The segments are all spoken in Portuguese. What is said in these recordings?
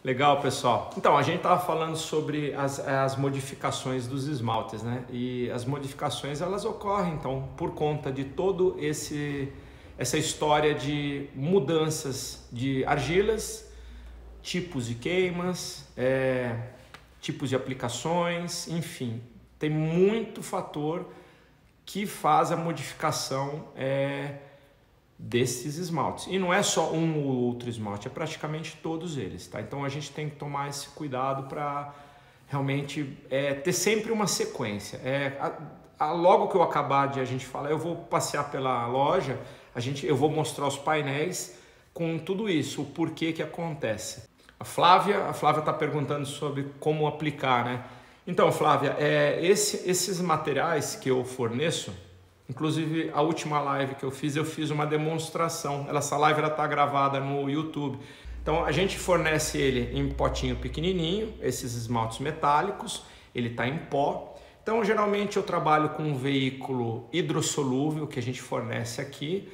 Legal, pessoal. Então, a gente estava falando sobre as modificações dos esmaltes, né? E as modificações, elas ocorrem, então, por conta de todo essa história de mudanças de argilas, tipos de queimas, tipos de aplicações, enfim. Tem muito fator que faz a modificação desses esmaltes. E não é só um ou outro esmalte, é praticamente todos eles, tá? Então a gente tem que tomar esse cuidado para realmente ter sempre uma sequência. Logo que eu acabar de a gente falar, eu vou passear pela loja, eu vou mostrar os painéis com tudo isso, o porquê que acontece. A Flávia está perguntando sobre como aplicar, né? Então, Flávia, esses materiais que eu forneço, inclusive a última live que eu fiz uma demonstração. Essa live está gravada no YouTube. Então a gente fornece ele em potinho pequenininho, esses esmaltes metálicos, ele está em pó. Então geralmente eu trabalho com um veículo hidrossolúvel que a gente fornece aqui.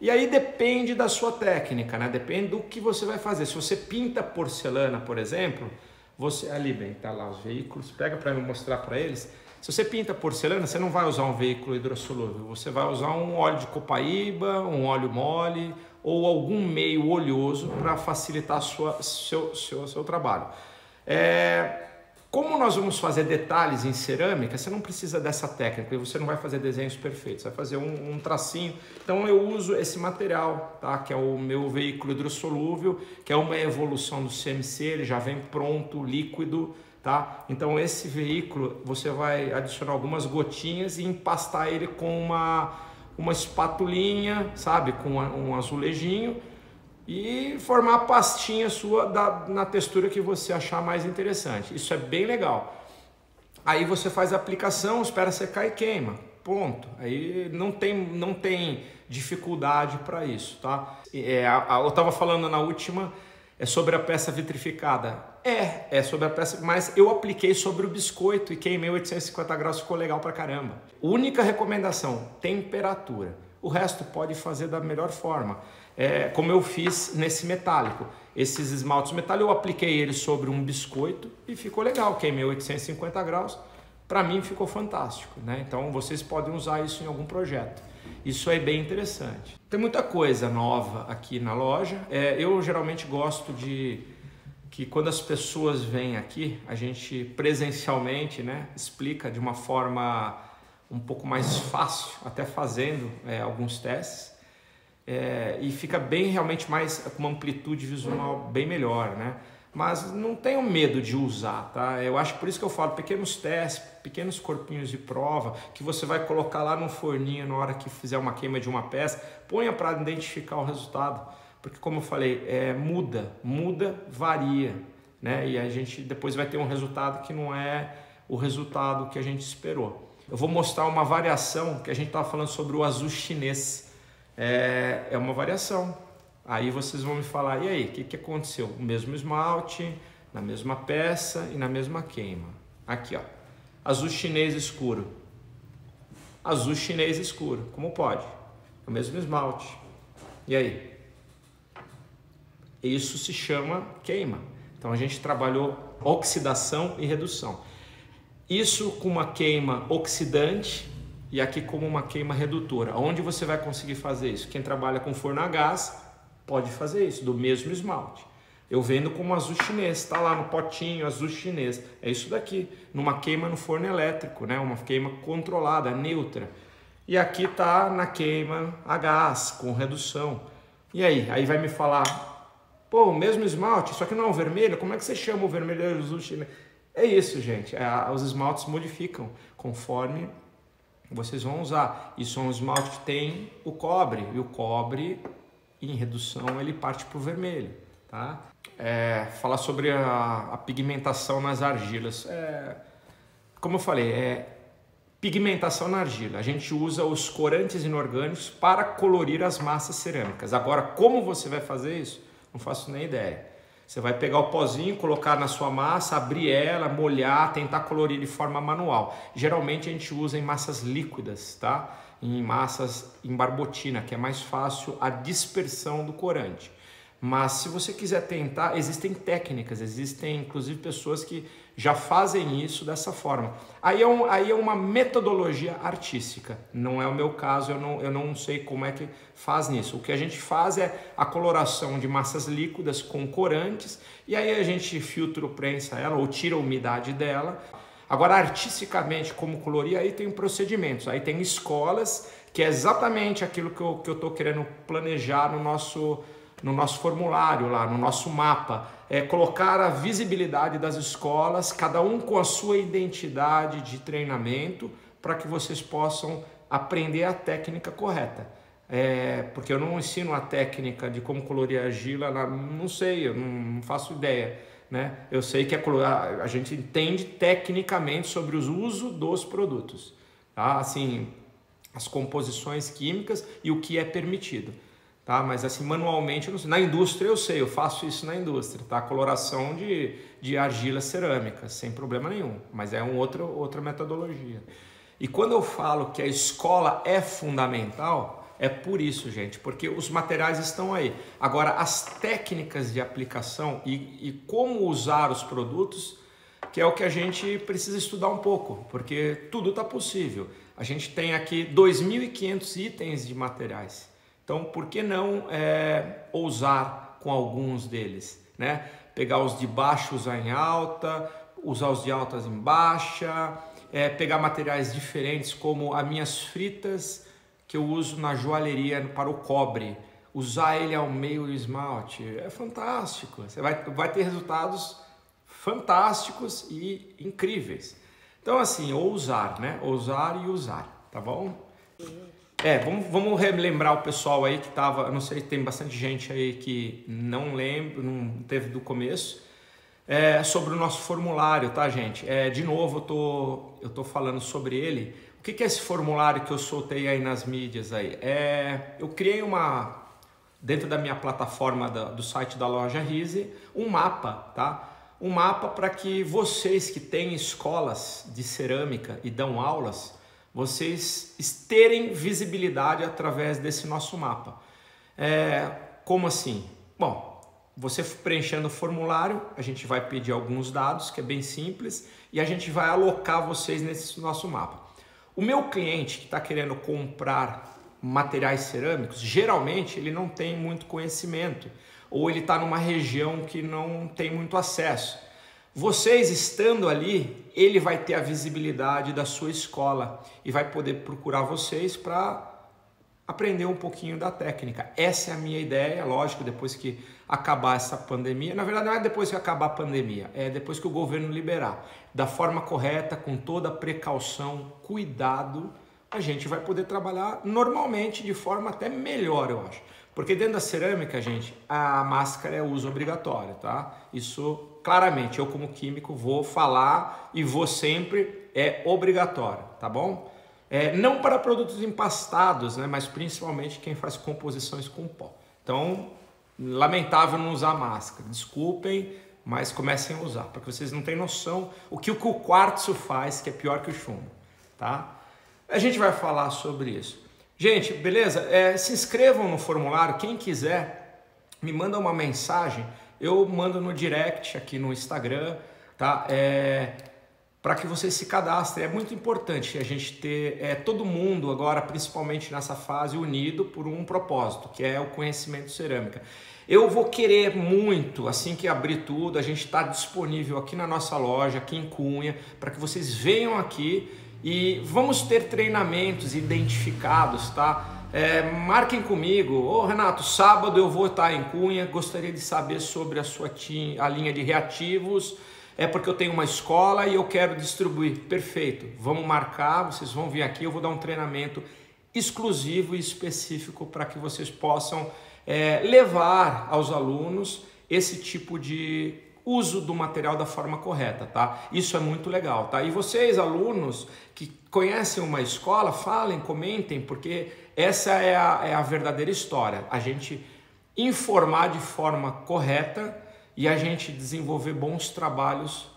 E aí depende da sua técnica, né? Depende do que você vai fazer. Se você pinta porcelana, por exemplo, ali bem, tá lá os veículos, pega para eu mostrar para eles. Se você pinta porcelana, você não vai usar um veículo hidrossolúvel, você vai usar um óleo de copaíba, um óleo mole ou algum meio oleoso para facilitar seu trabalho. Como nós vamos fazer detalhes em cerâmica, você não precisa dessa técnica, você não vai fazer desenhos perfeitos, você vai fazer um tracinho. Então eu uso esse material, tá? Que é o meu veículo hidrossolúvel, que é uma evolução do CMC, ele já vem pronto, líquido. Tá? Então esse veículo você vai adicionar algumas gotinhas e empastar ele com uma espatulinha, sabe, com um azulejinho e formar a pastinha sua na textura que você achar mais interessante. Isso é bem legal. Aí você faz a aplicação, espera secar e queima. Ponto. Aí não tem dificuldade para isso, tá? Eu estava falando na última sobre a peça vitrificada. Sobre a peça, mas eu apliquei sobre o biscoito e queimei 850 graus, ficou legal pra caramba. Única recomendação, temperatura. O resto pode fazer da melhor forma. Como eu fiz nesse metálico. Esses esmaltes metálicos, eu apliquei eles sobre um biscoito e ficou legal. Queimei 850 graus, pra mim ficou fantástico, né? Então vocês podem usar isso em algum projeto. Isso é bem interessante. Tem muita coisa nova aqui na loja. Eu geralmente gosto que quando as pessoas vêm aqui, a gente presencialmente, né, explica de uma forma um pouco mais fácil, até fazendo alguns testes, e fica bem realmente com uma amplitude visual bem melhor, né? Mas não tenham medo de usar, tá? Eu acho por isso que eu falo pequenos testes, pequenos corpinhos de prova que você vai colocar lá no forninho na hora que fizer uma queima de uma peça, ponha para identificar o resultado, porque como eu falei, muda, varia, né? E a gente depois vai ter um resultado que não é o resultado que a gente esperou. Eu vou mostrar uma variação que a gente estava falando sobre o azul chinês, é uma variação. Aí vocês vão me falar, e aí, o que aconteceu? O mesmo esmalte, na mesma peça e na mesma queima. Aqui, ó, azul chinês escuro. Azul chinês escuro, como pode? É o mesmo esmalte. E aí? Isso se chama queima. Então a gente trabalhou oxidação e redução. Isso com uma queima oxidante e aqui como uma queima redutora. Onde você vai conseguir fazer isso? Quem trabalha com forno a gás pode fazer isso, do mesmo esmalte. Eu vendo como azul chinês, está lá no potinho, azul chinês. É isso daqui, numa queima no forno elétrico, né? Uma queima controlada, neutra. E aqui está na queima a gás, com redução. E aí? Aí vai me falar, pô, o mesmo esmalte, só que não é o vermelho, como é que você chama o vermelho azul chinês? É isso, gente, os esmaltes modificam conforme vocês vão usar. Isso é um esmalte que tem o cobre, e o cobre em redução ele parte para o vermelho, tá? Falar sobre a pigmentação nas argilas. Como eu falei, pigmentação na argila. A gente usa os corantes inorgânicos para colorir as massas cerâmicas. Agora, como você vai fazer isso? Não faço nem ideia. Você vai pegar o pozinho, colocar na sua massa, abrir ela, molhar, tentar colorir de forma manual. Geralmente a gente usa em massas líquidas, tá? Em massas em barbotina, que é mais fácil a dispersão do corante. Mas se você quiser tentar, existem técnicas, existem inclusive pessoas que já fazem isso dessa forma. Aí é uma metodologia artística, não é o meu caso, eu não sei como é que faz nisso. O que a gente faz é a coloração de massas líquidas com corantes, e aí a gente filtra ou prensa ela, ou tira a umidade dela. Agora, artisticamente, como colorir, aí tem procedimentos, aí tem escolas, que é exatamente aquilo que eu estou querendo planejar no nosso formulário lá, no nosso mapa, é colocar a visibilidade das escolas, cada um com a sua identidade de treinamento, para que vocês possam aprender a técnica correta. Porque eu não ensino a técnica de como colorir a argila, não sei, eu não faço ideia, né? Eu sei que a gente entende tecnicamente sobre o uso dos produtos, tá? Assim, as composições químicas e o que é permitido. Tá? Mas assim, manualmente, eu não sei. Na indústria eu sei, eu faço isso na indústria, tá? Coloração de argilas cerâmicas, sem problema nenhum, mas é outra metodologia. E quando eu falo que a escola é fundamental, é por isso, gente, porque os materiais estão aí. Agora, as técnicas de aplicação e como usar os produtos, que é o que a gente precisa estudar um pouco, porque tudo está possível. A gente tem aqui 2.500 itens de materiais. Então, por que não ousar com alguns deles, né? Pegar os de baixo, usar em alta, usar os de altas em baixa, pegar materiais diferentes como as minhas fritas que eu uso na joalheria para o cobre, usar ele ao meio do esmalte, é fantástico. Você vai ter resultados fantásticos e incríveis. Então, assim, ousar, né? Ousar e usar, tá bom? Vamos relembrar o pessoal aí que estava, eu não sei, tem bastante gente aí que não lembra, não teve do começo, sobre o nosso formulário, tá, gente? De novo, eu tô falando sobre ele. O que é esse formulário que eu soltei aí nas mídias aí? Eu criei dentro da minha plataforma do site da loja Rise, um mapa, tá? Um mapa para que vocês que têm escolas de cerâmica e dão aulas, vocês terem visibilidade através desse nosso mapa. Como assim? Bom, você preenchendo o formulário, a gente vai pedir alguns dados, que é bem simples, e a gente vai alocar vocês nesse nosso mapa. O meu cliente que está querendo comprar materiais cerâmicos, geralmente ele não tem muito conhecimento, ou ele está numa região que não tem muito acesso. Vocês estando ali, ele vai ter a visibilidade da sua escola e vai poder procurar vocês para aprender um pouquinho da técnica. Essa é a minha ideia, lógico, depois que acabar essa pandemia. Na verdade, não é depois que acabar a pandemia, é depois que o governo liberar. Da forma correta, com toda a precaução, cuidado, a gente vai poder trabalhar normalmente de forma até melhor, eu acho. Porque dentro da cerâmica, gente, a máscara é uso obrigatório, tá? Isso, claramente, eu como químico vou falar e vou sempre, é obrigatório, tá bom? Não para produtos empastados, né? Mas principalmente quem faz composições com pó. Então, lamentável não usar máscara. Desculpem, mas comecem a usar, porque vocês não têm noção o que o quartzo faz, que é pior que o chumbo, tá? A gente vai falar sobre isso. Gente, beleza? Se inscrevam no formulário, quem quiser, me manda uma mensagem, eu mando no direct aqui no Instagram, tá? Para que vocês se cadastrem. É muito importante a gente ter todo mundo agora, principalmente nessa fase, unido por um propósito, que é o conhecimento cerâmica. Eu vou querer muito, assim que abrir tudo, a gente está disponível aqui na nossa loja, aqui em Cunha, para que vocês venham aqui e vamos ter treinamentos identificados, tá? Marquem comigo. Ô Renato, sábado eu vou estar em Cunha, gostaria de saber sobre a linha de reativos, porque eu tenho uma escola e eu quero distribuir. Perfeito, vamos marcar, vocês vão vir aqui, eu vou dar um treinamento exclusivo e específico para que vocês possam levar aos alunos esse tipo de uso do material da forma correta, tá? Isso é muito legal, tá? E vocês, alunos que conhecem uma escola, falem, comentem, porque essa é a verdadeira história. A gente informar de forma correta e a gente desenvolver bons trabalhos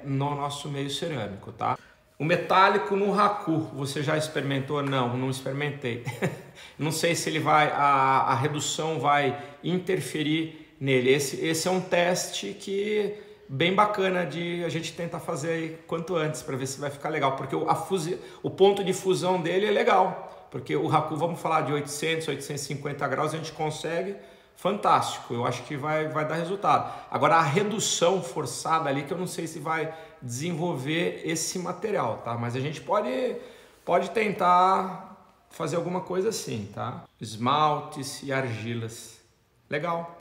no nosso meio cerâmico, tá? O metálico no Haku, você já experimentou? Não, não experimentei. Não sei se ele vai, a redução vai interferir nele. Esse é um teste que bem bacana de a gente tentar fazer aí quanto antes para ver se vai ficar legal, porque o ponto de fusão dele é legal, porque o Haku, vamos falar de 800, 850 graus, a gente consegue, fantástico, eu acho que vai dar resultado. Agora a redução forçada ali, que eu não sei se vai desenvolver esse material, tá? Mas a gente pode tentar fazer alguma coisa assim, tá? Esmaltes e argilas, legal,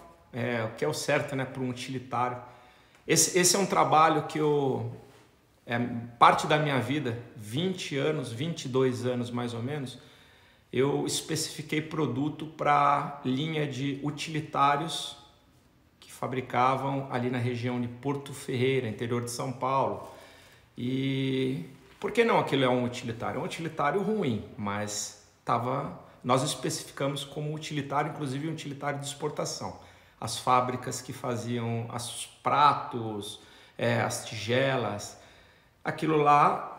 o que é o certo, né, para um utilitário. Esse é um trabalho que parte da minha vida, 20 anos, 22 anos mais ou menos, eu especifiquei produto para linha de utilitários que fabricavam ali na região de Porto Ferreira, interior de São Paulo. E por que não aquilo é um utilitário? É um utilitário ruim, mas nós especificamos como utilitário, inclusive um utilitário de exportação. As fábricas que faziam os pratos, as tigelas, aquilo lá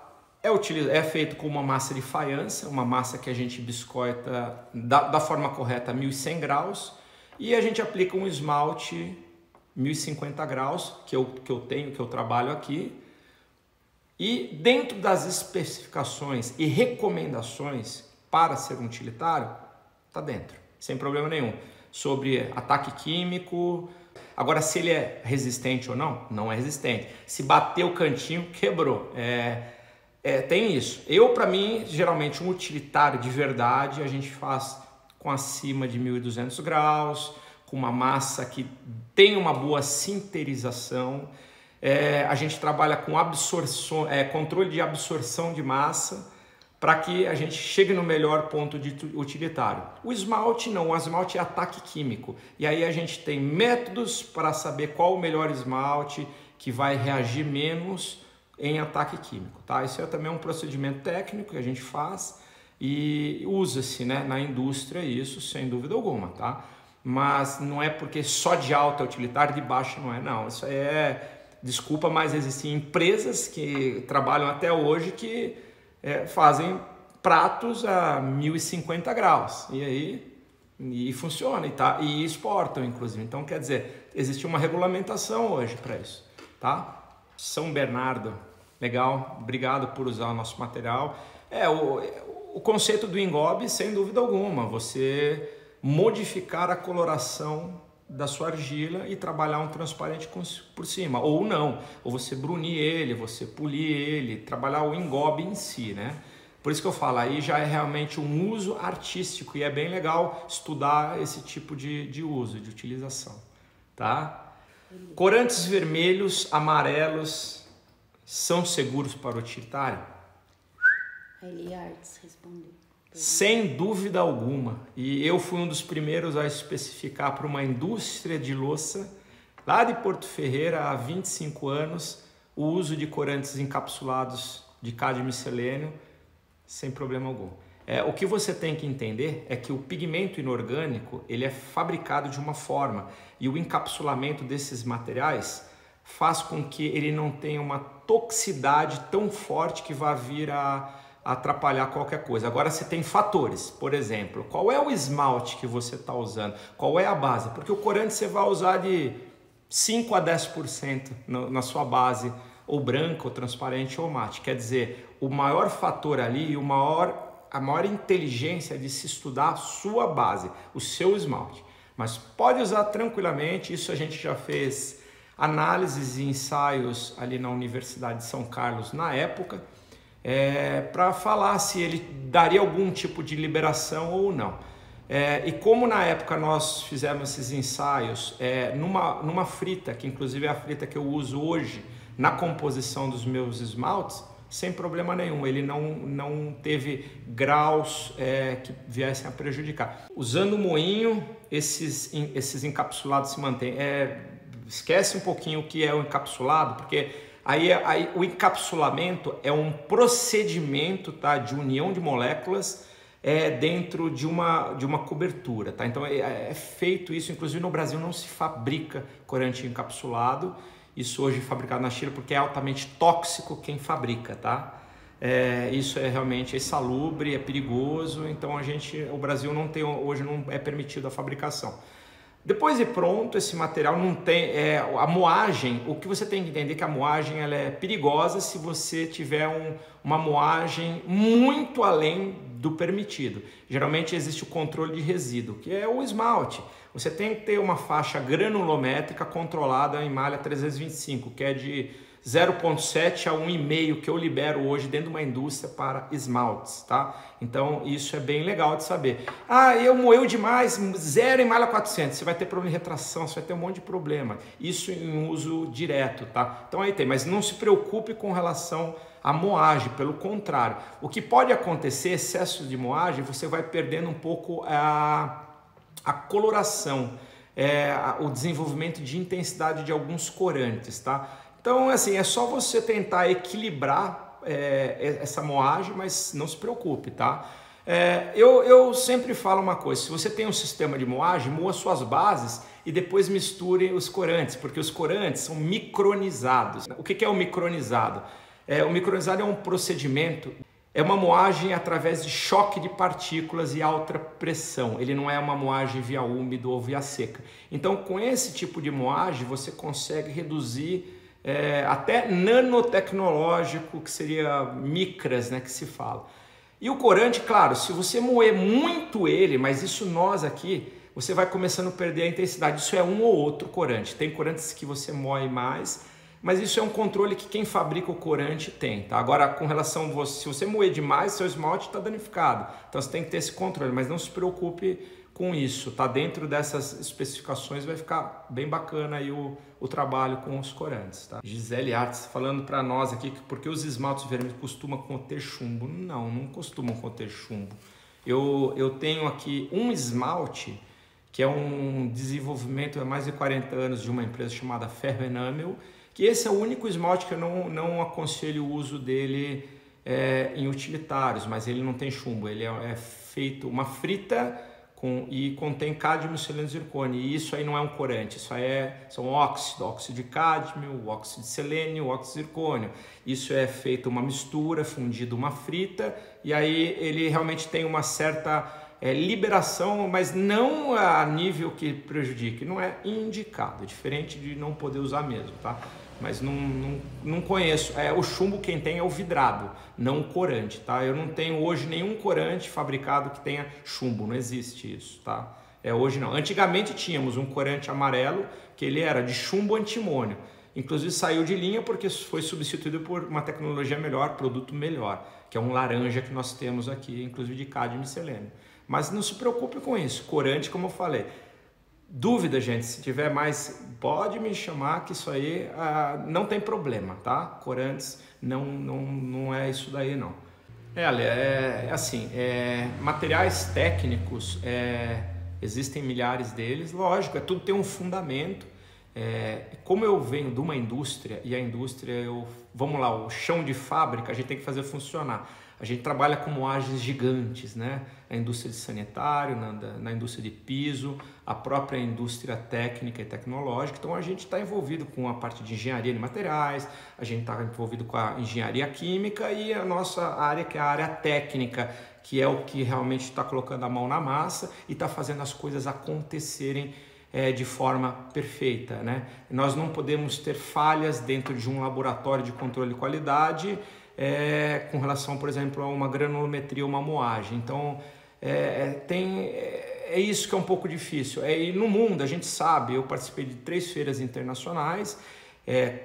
é feito com uma massa de faiança, uma massa que a gente biscoita da forma correta a 1100 graus e a gente aplica um esmalte 1050 graus, que eu trabalho aqui, e dentro das especificações e recomendações para ser um utilitário, está dentro, sem problema nenhum. Sobre ataque químico. Agora, se ele é resistente ou não, não é resistente. Se bater o cantinho, quebrou. Tem isso. Para mim, geralmente um utilitário de verdade, a gente faz com acima de 1200 graus, com uma massa que tem uma boa sinterização. A gente trabalha com controle de absorção de massa, para que a gente chegue no melhor ponto de utilitário. O esmalte não, o esmalte é ataque químico. E aí a gente tem métodos para saber qual o melhor esmalte que vai reagir menos em ataque químico. Tá? Isso é também um procedimento técnico que a gente faz e usa-se, né, na indústria isso, sem dúvida alguma. Tá? Mas não é porque só de alta é utilitário, de baixo não é. Não, isso desculpa, mas existem empresas que trabalham até hoje que fazem pratos a 1050 graus e funciona e exportam inclusive. Então quer dizer, existe uma regulamentação hoje para isso, tá? São Bernardo, legal, obrigado por usar o nosso material. O conceito do engobe, sem dúvida alguma, você modificar a coloração da sua argila e trabalhar um transparente por cima, ou não, ou você brunir ele, você polir ele, trabalhar o engobe em si, né? Por isso que eu falo, aí já é realmente um uso artístico e é bem legal estudar esse tipo de uso, de utilização, tá? Corantes vermelhos, amarelos, são seguros para o utilitário? A Eliardes respondeu. Sem dúvida alguma, e eu fui um dos primeiros a especificar para uma indústria de louça, lá de Porto Ferreira, há 25 anos, o uso de corantes encapsulados de cádmio e selênio, sem problema algum. O que você tem que entender é que o pigmento inorgânico ele é fabricado de uma forma, e o encapsulamento desses materiais faz com que ele não tenha uma toxicidade tão forte que vá vir a atrapalhar qualquer coisa. Agora você tem fatores, por exemplo, qual é o esmalte que você está usando, qual é a base, porque o corante você vai usar de 5 a 10% na sua base, ou branca, ou transparente, ou mate. Quer dizer, o maior fator ali, a maior inteligência é de se estudar a sua base, o seu esmalte. Mas pode usar tranquilamente, isso a gente já fez análises e ensaios ali na Universidade de São Carlos na época, para falar se ele daria algum tipo de liberação ou não. E como na época nós fizemos esses ensaios numa frita, que inclusive é a frita que eu uso hoje na composição dos meus esmaltes, sem problema nenhum, ele não teve graus que viessem a prejudicar. Usando o moinho, esses encapsulados se mantêm. Esquece um pouquinho o que é o encapsulado, porque aí o encapsulamento é um procedimento, tá, de união de moléculas dentro de uma cobertura. Tá? Então é feito isso, inclusive no Brasil não se fabrica corante encapsulado, isso hoje é fabricado na China porque é altamente tóxico quem fabrica. Tá? Isso é realmente insalubre, é perigoso, então o Brasil não tem, hoje não é permitido a fabricação. Depois de pronto, esse material não tem, a moagem, o que você tem que entender é que a moagem ela é perigosa se você tiver uma moagem muito além do permitido. Geralmente existe o controle de resíduo, que é o esmalte. Você tem que ter uma faixa granulométrica controlada em malha 325, que é de 0,7 a 1,5 que eu libero hoje dentro de uma indústria para esmaltes, tá? Então isso é bem legal de saber. Eu moeu demais, 0 em malha 400, você vai ter problema de retração, você vai ter um monte de problema. Isso em uso direto, tá? Então aí tem, mas não se preocupe com relação à moagem, pelo contrário. O que pode acontecer, excesso de moagem, você vai perdendo um pouco a coloração, o desenvolvimento de intensidade de alguns corantes, tá? Então, assim, é só você tentar equilibrar essa moagem, mas não se preocupe, tá? Eu sempre falo uma coisa, se você tem um sistema de moagem, moa suas bases e depois misture os corantes, porque os corantes são micronizados. O que é o micronizado? O micronizado é um procedimento, é uma moagem através de choque de partículas e alta pressão. Ele não é uma moagem via úmido ou via seca. Então, com esse tipo de moagem, você consegue reduzir até nanotecnológico, que seria micras, né, que se fala. E o corante, claro, se você moer muito ele, mas isso nós aqui, você vai começando a perder a intensidade. Isso é um ou outro corante. Tem corantes que você moe mais, mas isso é um controle que quem fabrica o corante tem, tá? Agora, com relação a você, se você moer demais, seu esmalte está danificado. Então você tem que ter esse controle, mas não se preocupe com isso, tá? Dentro dessas especificações vai ficar bem bacana aí o trabalho com os corantes, tá? Gisele Artes falando para nós aqui que porque os esmaltes vermelhos costumam conter chumbo. Não costumam conter chumbo. Eu tenho aqui um esmalte que é um desenvolvimento há mais de 40 anos de uma empresa chamada Ferro Enamel, que esse é o único esmalte que eu não aconselho o uso dele em utilitários, mas ele não tem chumbo, ele é feito uma frita e contém cádmio, selênio e zircônio, e isso aí não é um corante, isso aí são óxido de cádmio, óxido de selênio, óxido de zircônio. Isso é feito uma mistura, fundido uma frita, e aí ele realmente tem uma certa liberação, mas não a nível que prejudique, não é indicado, é diferente de não poder usar mesmo, tá? Mas não conheço. O chumbo quem tem é o vidrado, não o corante, tá? Eu não tenho hoje nenhum corante fabricado que tenha chumbo, não existe isso, tá? Hoje não. Antigamente tínhamos um corante amarelo que ele era de chumbo antimônio. Inclusive saiu de linha porque foi substituído por uma tecnologia melhor, produto melhor, que é um laranja que nós temos aqui, inclusive de cádmio e selênio. Mas não se preocupe com isso. Corante, como eu falei. Dúvida, gente, se tiver mais, pode me chamar que isso aí não tem problema, tá? Corantes não é isso daí, não. Ale, assim, materiais técnicos, existem milhares deles, lógico, tudo tem um fundamento. Como eu venho de uma indústria, e a indústria, vamos lá, o chão de fábrica, a gente tem que fazer funcionar. A gente trabalha com moagens gigantes, né? A indústria de sanitário, na indústria de piso, a própria indústria técnica e tecnológica. Então a gente está envolvido com a parte de engenharia de materiais, a gente está envolvido com a engenharia química e a nossa área, que é a área técnica, que é o que realmente está colocando a mão na massa e está fazendo as coisas acontecerem de forma perfeita, né? Nós não podemos ter falhas dentro de um laboratório de controle de qualidade com relação, por exemplo, a uma granulometria, uma moagem. Então, é isso que é um pouco difícil. E no mundo, a gente sabe, eu participei de 3 feiras internacionais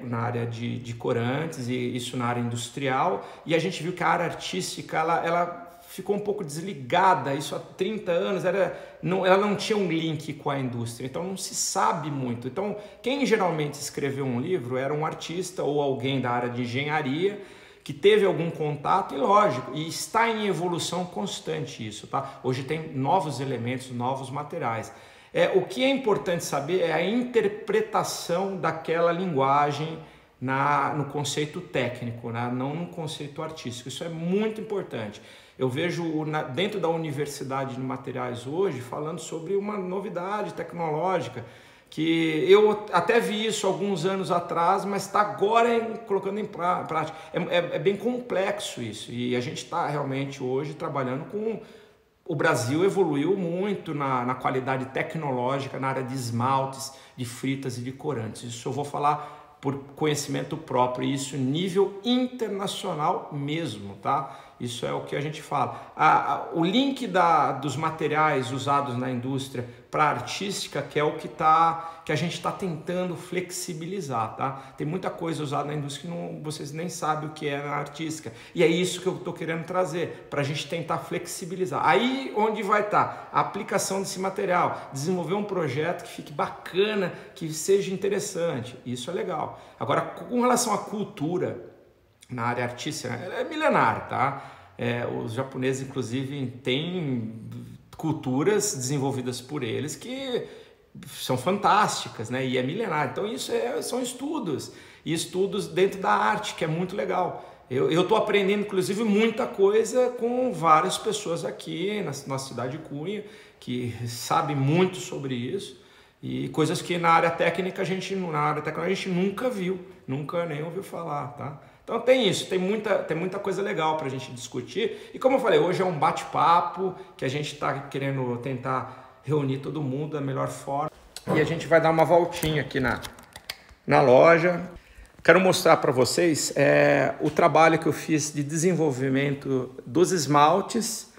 na área de corantes, e isso na área industrial, e a gente viu que a área artística, ela ficou um pouco desligada, isso há 30 anos, ela não tinha um link com a indústria, então não se sabe muito. Então, quem geralmente escreveu um livro era um artista ou alguém da área de engenharia, que teve algum contato, e lógico, e está em evolução constante isso, tá? Hoje tem novos elementos, novos materiais. O que é importante saber é a interpretação daquela linguagem no conceito técnico, né? Não no conceito artístico. Isso é muito importante. Eu vejo dentro da Universidade de Materiais hoje falando sobre uma novidade tecnológica, que eu até vi isso alguns anos atrás, mas está agora colocando em prática. É bem complexo isso, e a gente está realmente hoje trabalhando com... O Brasil evoluiu muito na qualidade tecnológica, na área de esmaltes, de fritas e de corantes. Isso eu vou falar por conhecimento próprio, isso nível internacional mesmo, tá? Isso é o que a gente fala. O link dos materiais usados na indústria para a artística, que é o que a gente está tentando flexibilizar, tá? Tem muita coisa usada na indústria que vocês nem sabem o que é na artística. E é isso que eu estou querendo trazer, para a gente tentar flexibilizar. Aí onde vai estar a aplicação desse material, desenvolver um projeto que fique bacana, que seja interessante. Isso é legal. Agora, com relação à cultura, na área artística, ela é milenar, tá? Os japoneses, inclusive, têm culturas desenvolvidas por eles que são fantásticas, né? E é milenar. Então, isso são estudos. E estudos dentro da arte, que é muito legal. Eu estou aprendendo, inclusive, muita coisa com várias pessoas aqui na nossa cidade de Cunha, que sabem muito sobre isso. E coisas que na área técnica a gente nunca viu, nunca nem ouviu falar, tá? Então tem isso, tem muita coisa legal para a gente discutir. E como eu falei, hoje é um bate-papo que a gente está querendo tentar reunir todo mundo da melhor forma. E a gente vai dar uma voltinha aqui na loja. Quero mostrar para vocês o trabalho que eu fiz de desenvolvimento dos esmaltes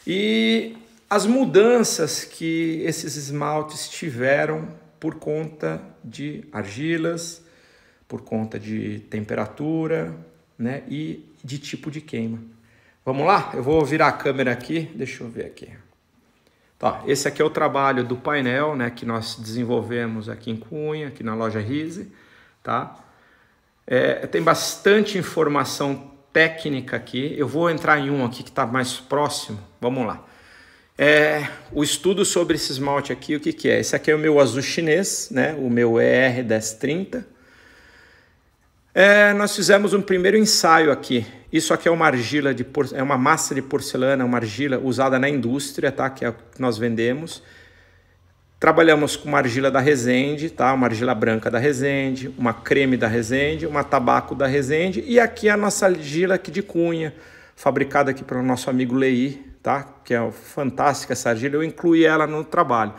e as mudanças que esses esmaltes tiveram por conta de argilas, por conta de temperatura, né, e de tipo de queima. Vamos lá? Eu vou virar a câmera aqui, deixa eu ver aqui. Tá, esse aqui é o trabalho do painel, né, que nós desenvolvemos aqui em Cunha, aqui na loja Rise, tá? Tem bastante informação técnica aqui. Eu vou entrar em um aqui que está mais próximo. Vamos lá. O estudo sobre esse esmalte aqui, o que é? Esse aqui é o meu azul chinês, né, o meu ER1030. Nós fizemos um primeiro ensaio aqui. Isso aqui é uma argila é uma massa de porcelana, uma argila usada na indústria, tá? Que é o que nós vendemos. Trabalhamos com uma argila da Resende, tá? Uma argila branca da Resende, uma creme da Resende, uma tabaco da Resende e aqui a nossa argila aqui de Cunha, fabricada aqui pelo nosso amigo Lei, tá? Que é fantástica essa argila, eu incluí ela no trabalho.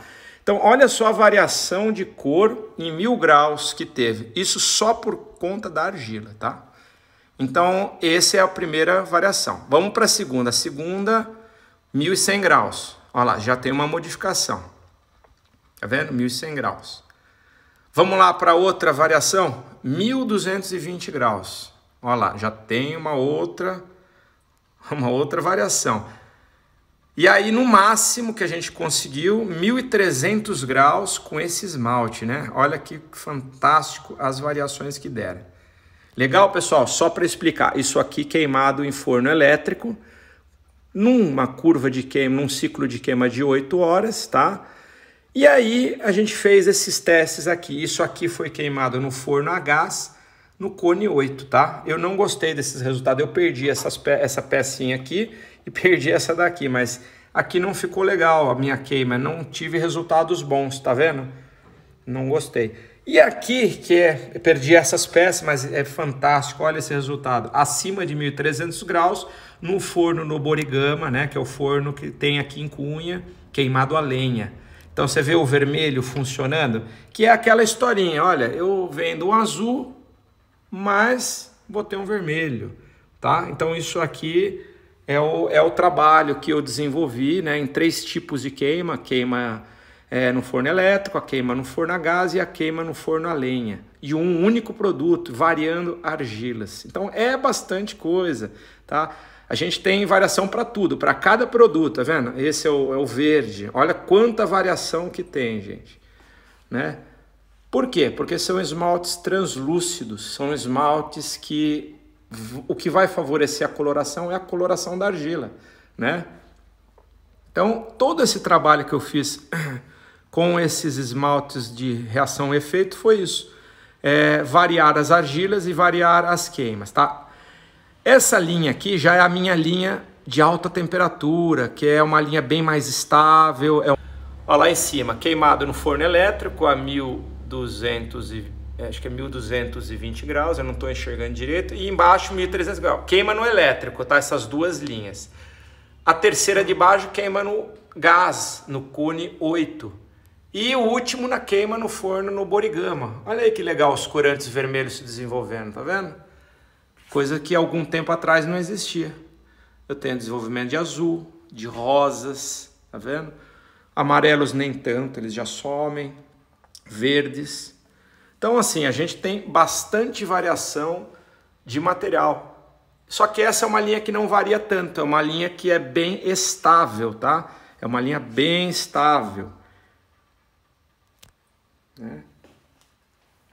Então, olha só a variação de cor em 1000 graus que teve. Isso só por conta da argila, tá? Então, essa é a primeira variação. Vamos para a segunda. A segunda, 1100 graus. Olha lá, já tem uma modificação. Tá vendo? 1100 graus. Vamos lá para outra variação. 1220 graus. Olha lá, já tem uma outra variação. E aí, no máximo que a gente conseguiu, 1300 graus com esse esmalte, né? Olha que fantástico as variações que deram. Legal, pessoal? Só para explicar, isso aqui queimado em forno elétrico, numa curva de queima, num ciclo de queima de 8 horas, tá? E aí, a gente fez esses testes aqui. Isso aqui foi queimado no forno a gás, no cone 8, tá? Eu não gostei desses resultados, eu perdi essa pecinha aqui e perdi essa daqui, mas aqui não ficou legal a minha queima, não tive resultados bons, tá vendo? Não gostei. E aqui, perdi essas peças, mas é fantástico, olha esse resultado. Acima de 1300 graus, no forno no Borigama, né, que é o forno que tem aqui em Cunha, queimado a lenha. Então você vê o vermelho funcionando, que é aquela historinha, olha, eu vendo um azul, mas botei um vermelho, tá? Então isso aqui é o trabalho que eu desenvolvi, né, em 3 tipos de queima. Queima no forno elétrico, a queima no forno a gás e a queima no forno a lenha. E um único produto, variando argilas. Então é bastante coisa, tá? A gente tem variação para tudo, para cada produto, tá vendo? Esse é o verde. Olha quanta variação que tem, gente, né? Por quê? Porque são esmaltes translúcidos, são esmaltes que o que vai favorecer a coloração é a coloração da argila, né? Então, todo esse trabalho que eu fiz com esses esmaltes de reação-efeito foi isso. Variar as argilas e variar as queimas, tá? Essa linha aqui já é a minha linha de alta temperatura, que é uma linha bem mais estável. Ó, lá em cima, queimado no forno elétrico a 1200 acho que é 1220 graus, eu não estou enxergando direito, e embaixo 1300 graus. Queima no elétrico, tá? Essas duas linhas. A terceira de baixo queima no gás, no cone 8. E o último na queima no forno no Borigama. Olha aí que legal os corantes vermelhos se desenvolvendo, tá vendo? Coisa que algum tempo atrás não existia. Eu tenho desenvolvimento de azul, de rosas, tá vendo? Amarelos nem tanto, eles já somem. Verdes. Então assim, a gente tem bastante variação de material. Só que essa é uma linha que não varia tanto, é uma linha que é bem estável, tá? É uma linha bem estável.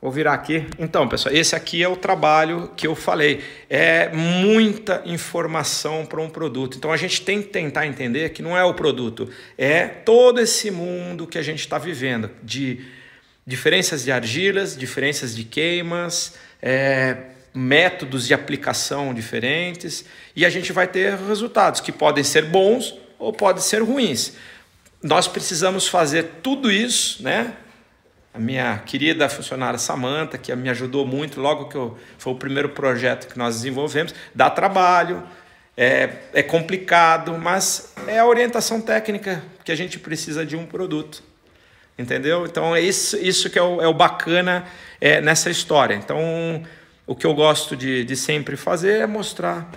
Vou virar aqui. Então, pessoal, esse aqui é o trabalho que eu falei. É muita informação para um produto. Então, a gente tem que tentar entender que não é o produto, é todo esse mundo que a gente está vivendo, de diferenças de argilas, diferenças de queimas, métodos de aplicação diferentes, e a gente vai ter resultados que podem ser bons ou podem ser ruins. Nós precisamos fazer tudo isso, né? A minha querida funcionária Samantha, que me ajudou muito logo que foi o primeiro projeto que nós desenvolvemos, dá trabalho, é complicado, mas é a orientação técnica que a gente precisa de um produto. Entendeu? Então é isso que é o bacana nessa história. Então o que eu gosto de sempre fazer é mostrar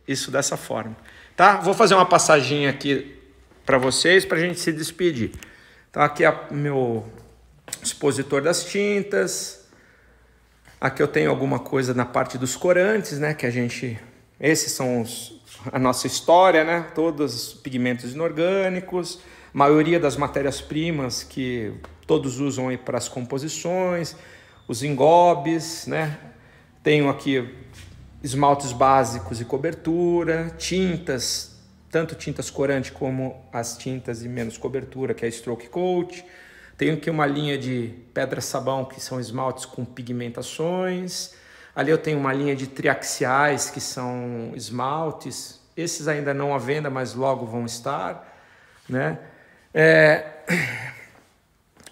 isso dessa forma. Tá? Vou fazer uma passadinha aqui para vocês para a gente se despedir. Então aqui é o meu expositor das tintas. Aqui eu tenho alguma coisa na parte dos corantes, né? Que a gente... Esses são a nossa história, né? Todos os pigmentos inorgânicos. Maioria das matérias-primas que todos usam aí para as composições, os engobes, né? Tenho aqui esmaltes básicos e cobertura, tintas, tanto tintas corante como as tintas de menos cobertura, que é a Stroke Coat. Tenho aqui uma linha de pedra-sabão, que são esmaltes com pigmentações. Ali eu tenho uma linha de triaxiais, que são esmaltes. Esses ainda não à venda, mas logo vão estar, né?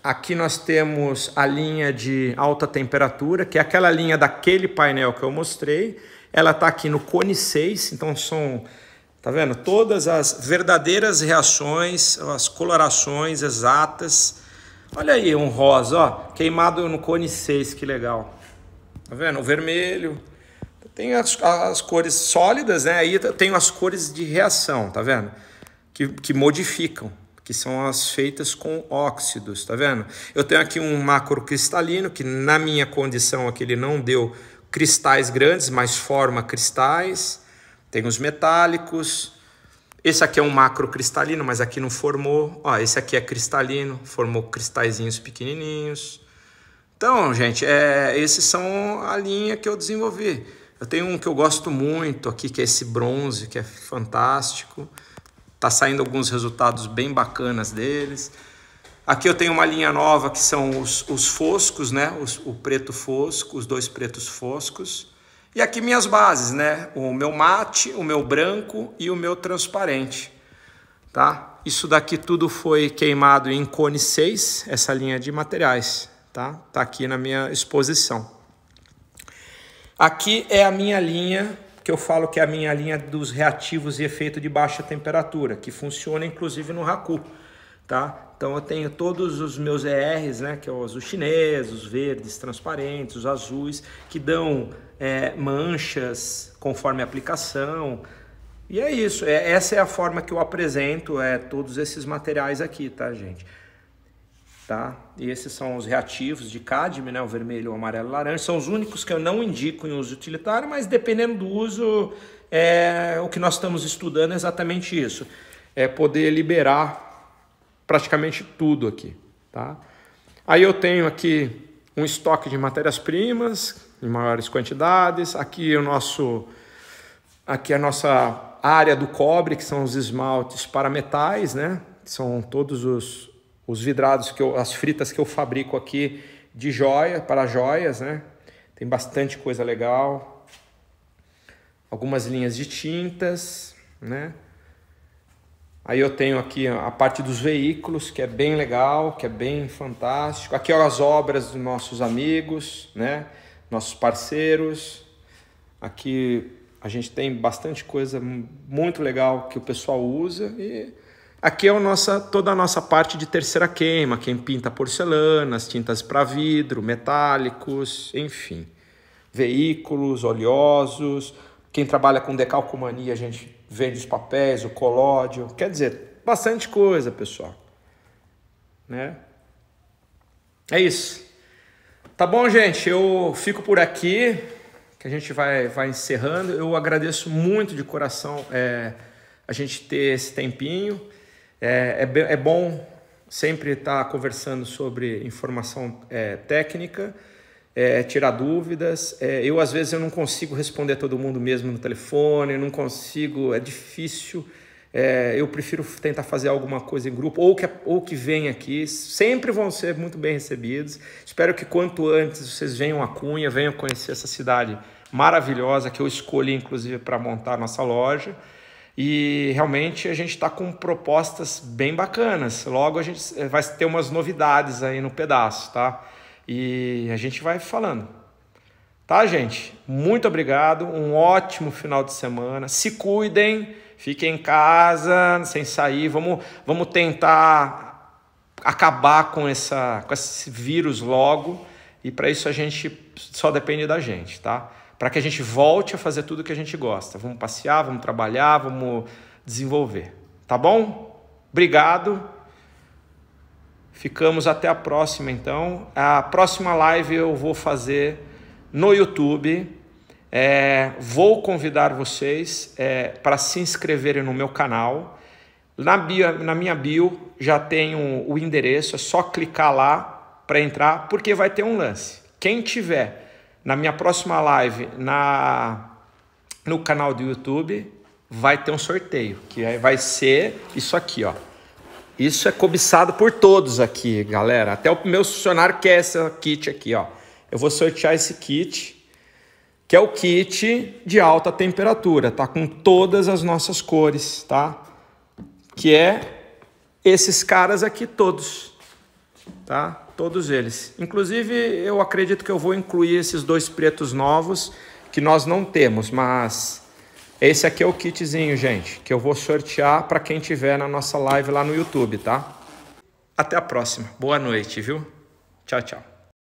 Aqui nós temos a linha de alta temperatura, que é aquela linha daquele painel que eu mostrei. Ela está aqui no cone 6, então são, tá vendo? Todas as verdadeiras reações, as colorações exatas. Olha aí um rosa, ó, queimado no cone 6, que legal. Tá vendo? O vermelho. Tem as cores sólidas, né? Aí eu tenho as cores de reação, tá vendo? Que modificam, que são as feitas com óxidos, tá vendo? Eu tenho aqui um macrocristalino, que na minha condição aqui ele não deu cristais grandes, mas forma cristais. Tem os metálicos. Esse aqui é um macrocristalino, mas aqui não formou. Ó, esse aqui é cristalino, formou cristalzinhos pequenininhos. Então, gente, esses são a linha que eu desenvolvi. Eu tenho um que eu gosto muito aqui, que é esse bronze, que é fantástico. Tá saindo alguns resultados bem bacanas deles. Aqui eu tenho uma linha nova que são os foscos, né? O preto fosco, os dois pretos foscos. E aqui minhas bases, né? O meu mate, o meu branco e o meu transparente, tá? Isso daqui tudo foi queimado em cone 6, essa linha de materiais, tá? Tá aqui na minha exposição. Aqui é a minha linha, que eu falo que é a minha linha dos reativos e efeito de baixa temperatura, que funciona inclusive no Haku, tá? Então eu tenho todos os meus ERs, né, que é o azul chinês, os verdes transparentes, os azuis, que dão manchas conforme a aplicação. E é isso, essa é a forma que eu apresento todos esses materiais aqui, tá, gente? Tá? E esses são os reativos de cádmio, né? O vermelho, o amarelo, o laranja. São os únicos que eu não indico em uso utilitário, mas dependendo do uso, o que nós estamos estudando é exatamente isso. É poder liberar praticamente tudo aqui, tá? Aí eu tenho aqui um estoque de matérias-primas em maiores quantidades. Aqui a nossa área do cobre, que são os esmaltes para metais, né? São todos os vidrados, as fritas que eu fabrico aqui de joia, para joias, né? Tem bastante coisa legal. Algumas linhas de tintas, né? Aí eu tenho aqui a parte dos veículos, que é bem legal, que é bem fantástico. Aqui ó, as obras dos nossos amigos, né? Nossos parceiros. Aqui a gente tem bastante coisa muito legal que o pessoal usa. E aqui é toda a nossa parte de terceira queima, quem pinta porcelanas, tintas para vidro, metálicos, enfim. Veículos, oleosos. Quem trabalha com decalcomania, a gente vende os papéis, o colódio. Quer dizer, bastante coisa, pessoal. Né? É isso. Tá bom, gente? Eu fico por aqui, que a gente vai encerrando. Eu agradeço muito de coração a gente ter esse tempinho. É bom sempre estar conversando sobre informação técnica. Tirar dúvidas. Eu, às vezes, eu não consigo responder a todo mundo mesmo no telefone, eu não consigo, é difícil. Eu prefiro tentar fazer alguma coisa em grupo, ou que venha aqui. Sempre vão ser muito bem recebidos. Espero que quanto antes vocês venham a Cunha, venham conhecer essa cidade maravilhosa que eu escolhi, inclusive, para montar a nossa loja. E realmente a gente está com propostas bem bacanas. Logo a gente vai ter umas novidades aí no pedaço, tá? E a gente vai falando. Tá, gente? Muito obrigado. Um ótimo final de semana. Se cuidem. Fiquem em casa, sem sair. Vamos tentar acabar com esse vírus logo. E para isso a gente só depende da gente, tá? Para que a gente volte a fazer tudo que a gente gosta. Vamos passear, vamos trabalhar, vamos desenvolver. Tá bom? Obrigado. Ficamos até a próxima, então. A próxima live eu vou fazer no YouTube. Vou convidar vocês para se inscreverem no meu canal. Na minha bio já tem o endereço, é só clicar lá para entrar, porque vai ter um lance. Quem tiver na minha próxima live no canal do YouTube, vai ter um sorteio, que vai ser isso aqui, ó. Isso é cobiçado por todos aqui, galera. Até o meu funcionário quer esse kit aqui, ó. Eu vou sortear esse kit, que é o kit de alta temperatura, tá? Com todas as nossas cores, tá? Que é esses caras aqui todos, tá? Todos eles. Inclusive, eu acredito que eu vou incluir esses 2 pretos novos, que nós não temos, mas esse aqui é o kitzinho, gente, que eu vou sortear para quem tiver na nossa live lá no YouTube, tá? Até a próxima. Boa noite, viu? Tchau, tchau.